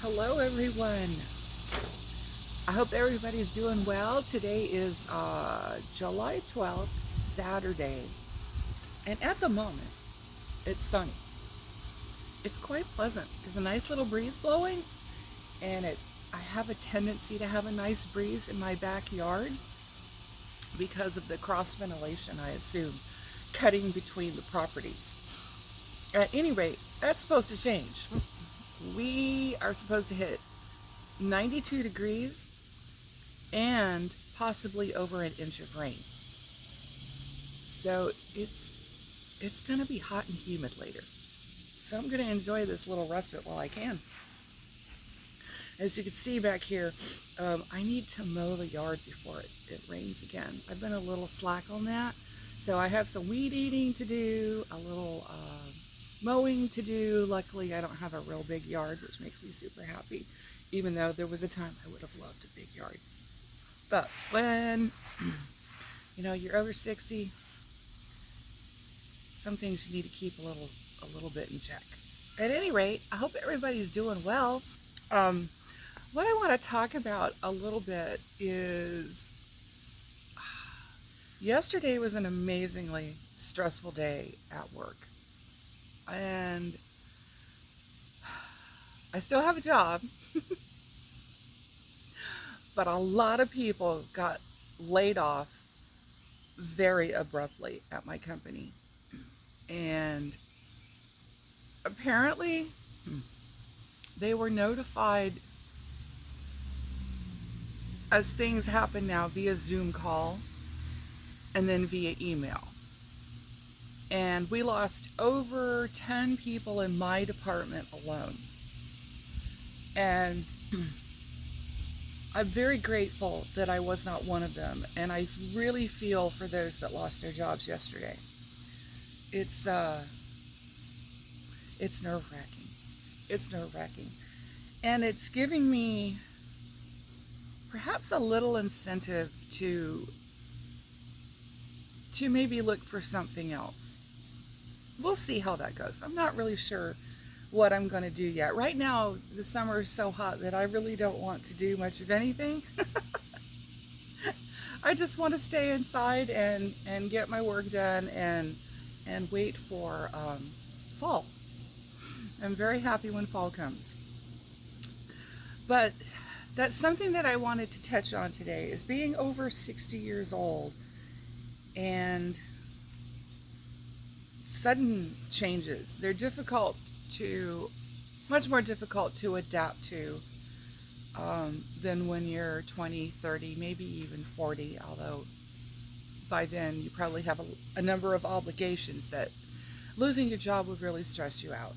Hello, everyone. I hope everybody's doing well. Today is July 12th, Saturday, and at the moment, it's sunny. It's quite pleasant. There's a nice little breeze blowing, and I have a tendency to have a nice breeze in my backyard because of the cross ventilation, I assume, cutting between the properties. At any rate, that's supposed to change. We are supposed to hit 92 degrees and possibly over an inch of rain. So it's going to be hot and humid later. So I'm going to enjoy this little respite while I can. As you can see back here, I need to mow the yard before it rains again. I've been a little slack on that. So I have some weed eating to do, a little mowing to do. Luckily, I don't have a real big yard, which makes me super happy, even though there was a time I would have loved a big yard. But when, you're over 60, some things you need to keep a little bit in check. At any rate, I hope everybody's doing well. What I want to talk about a little bit is yesterday was an amazingly stressful day at work. And I still have a job, but a lot of people got laid off very abruptly at my company. And apparently, they were notified as things happen now via Zoom call and then via email. And we lost over 10 people in my department alone. And I'm very grateful that I was not one of them. And I really feel for those that lost their jobs yesterday. It's nerve-wracking. It's nerve-wracking. And it's giving me perhaps a little incentive to maybe look for something else. We'll see how that goes. I'm not really sure what I'm going to do yet. Right now, the summer is so hot that I really don't want to do much of anything. I just want to stay inside and get my work done and wait for fall. I'm very happy when fall comes. But that's something that I wanted to touch on today is being over 60 years old and sudden changes. They're much more difficult to adapt to than when you're 20, 30, maybe even 40, although by then you probably have a number of obligations that losing your job would really stress you out.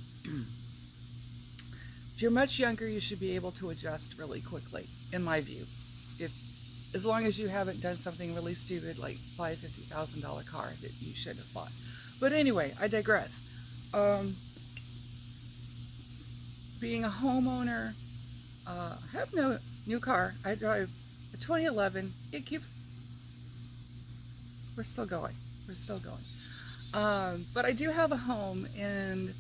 If you're much younger, you should be able to adjust really quickly, in my view. As long as you haven't done something really stupid like buy a $50,000 car that you shouldn't have bought. But anyway, I digress. Being a homeowner, I have no new car. I drive a 2011. We're still going. We're still going. But I do have a home, and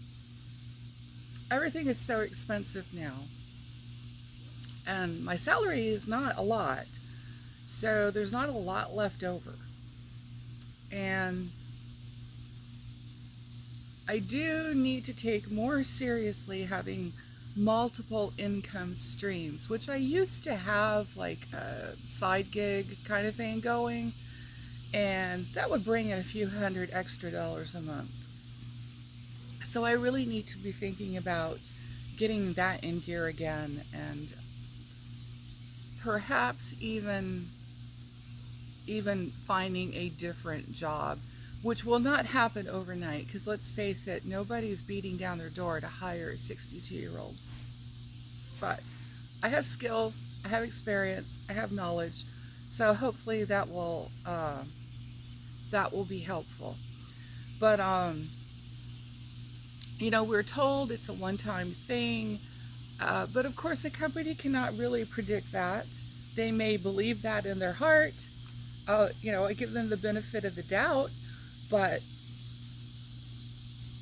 everything is so expensive now. And my salary is not a lot. So there's not a lot left over. And I do need to take more seriously having multiple income streams, which I used to have like a side gig kind of thing going, and that would bring in a few hundred extra dollars a month. So I really need to be thinking about getting that in gear again, and perhaps even finding a different job, which will not happen overnight, because let's face it, nobody's beating down their door to hire a 62-year-old. But I have skills, I have experience, I have knowledge, so hopefully that will be helpful. But we're told it's a one-time thing, but of course a company cannot really predict that. They may believe that in their heart. I give them the benefit of the doubt, but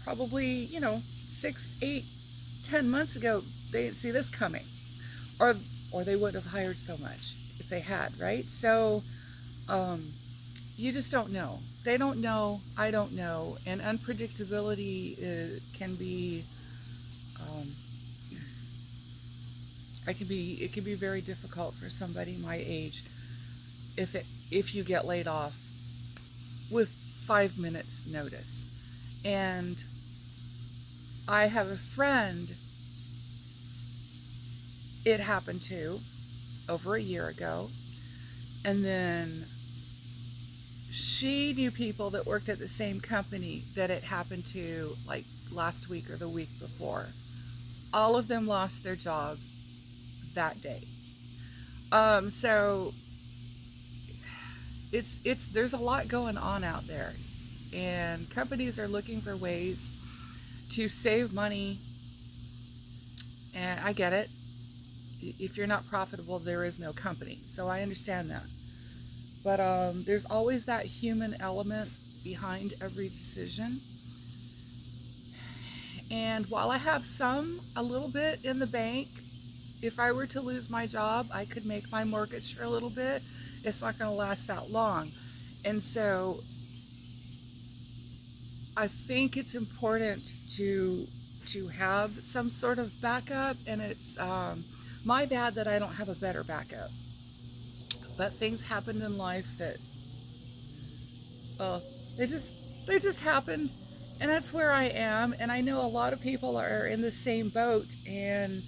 probably, 6, 8, 10 months ago, they didn't see this coming. Or, or they wouldn't have hired so much if they had, right? So, um, you just don't know. They don't know. I don't know. And unpredictability can be, um, it can be very difficult for somebody my age if you get laid off with 5 minutes notice. And I have a friend it happened to over a year ago, and then she knew people that worked at the same company that it happened to, like last week or the week before. All of them lost their jobs that day. So it's there's a lot going on out there, and companies are looking for ways to save money. And I get it. If you're not profitable, there is no company. So I understand that. But there's always that human element behind every decision. And while I have a little bit in the bank, if I were to lose my job, I could make my mortgage for a little bit. It's not going to last that long. And so I think it's important to have some sort of backup, and it's my bad that I don't have a better backup. But things happened in life that, well, they just happened, and that's where I am. And I know a lot of people are in the same boat, and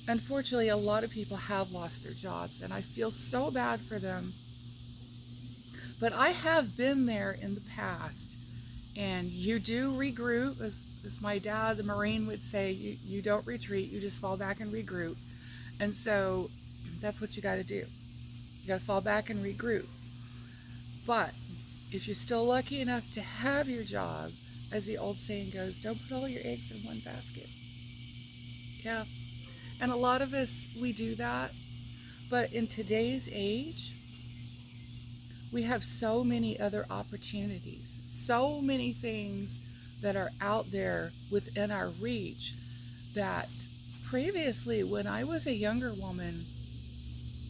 unfortunately, a lot of people have lost their jobs, and I feel so bad for them. But I have been there in the past, and you do regroup, as my dad, the Marine, would say. You don't retreat, you just fall back and regroup. And so that's what you got to do. You got to fall back and regroup. But if you're still lucky enough to have your job, as the old saying goes, don't put all your eggs in one basket. Yeah. And a lot of us, we do that. But in today's age, we have so many other opportunities, so many things that are out there within our reach that previously, when I was a younger woman,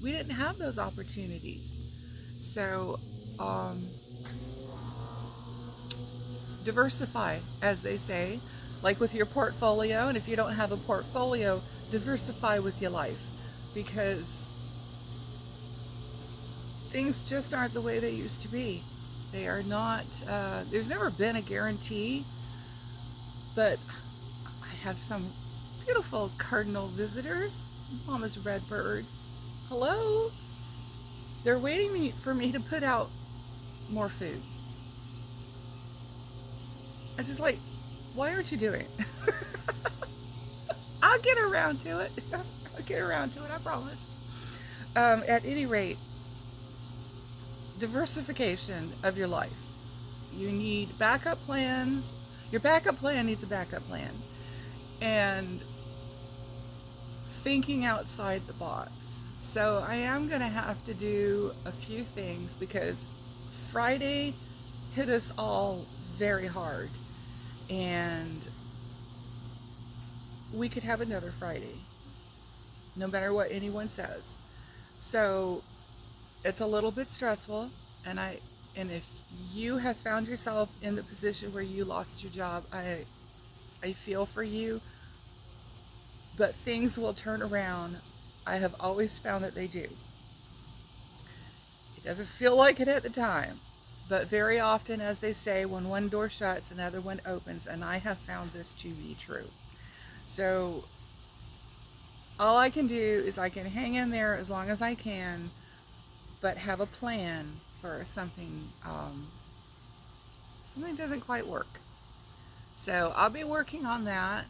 we didn't have those opportunities. So, diversify, as they say, like with your portfolio. And if you don't have a portfolio, diversify with your life, because things just aren't the way they used to be. They are not, there's never been a guarantee, but I have some beautiful cardinal visitors, Mama's red birds. Hello? They're waiting for me to put out more food. I was just like, why aren't you doing it? I'll get around to it. I'll get around to it, I promise. At any rate, diversification of your life. You need backup plans. Your backup plan needs a backup plan. And thinking outside the box. So I am going to have to do a few things, because Friday hit us all very hard. And we could have another Friday, no matter what anyone says. So it's a little bit stressful, and if you have found yourself in the position where you lost your job, I feel for you, but things will turn around. I have always found that they do. It doesn't feel like it at the time, but very often, as they say, when one door shuts, another one opens, and I have found this to be true. So all I can do is I can hang in there as long as I can, but have a plan for something doesn't quite work. So I'll be working on that,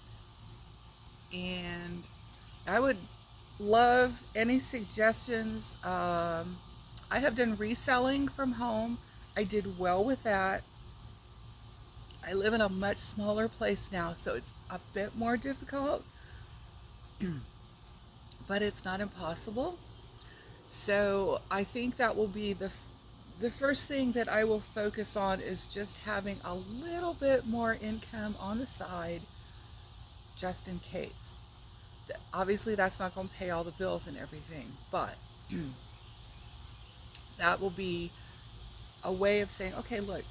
and I would love any suggestions. I have done reselling from home. I did well with that. I live in a much smaller place now, so it's a bit more difficult, but it's not impossible. So I think that will be the first thing that I will focus on, is just having a little bit more income on the side, just in case. Obviously, that's not going to pay all the bills and everything, but that will be a way of saying, okay, look,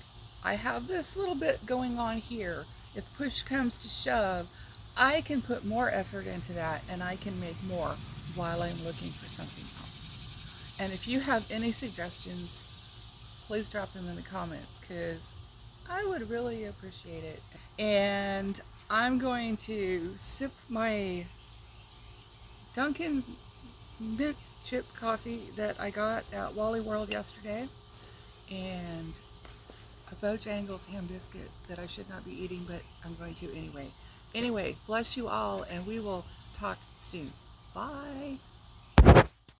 I have this little bit going on here. If push comes to shove, I can put more effort into that and I can make more while I'm looking for something else. And if you have any suggestions, please drop them in the comments because I would really appreciate it. And I'm going to sip my Dunkin' mint chip coffee that I got at Wally World yesterday, and a Bojangles ham biscuit that I should not be eating, but I'm going to anyway. Anyway, bless you all, and we will talk soon. Bye.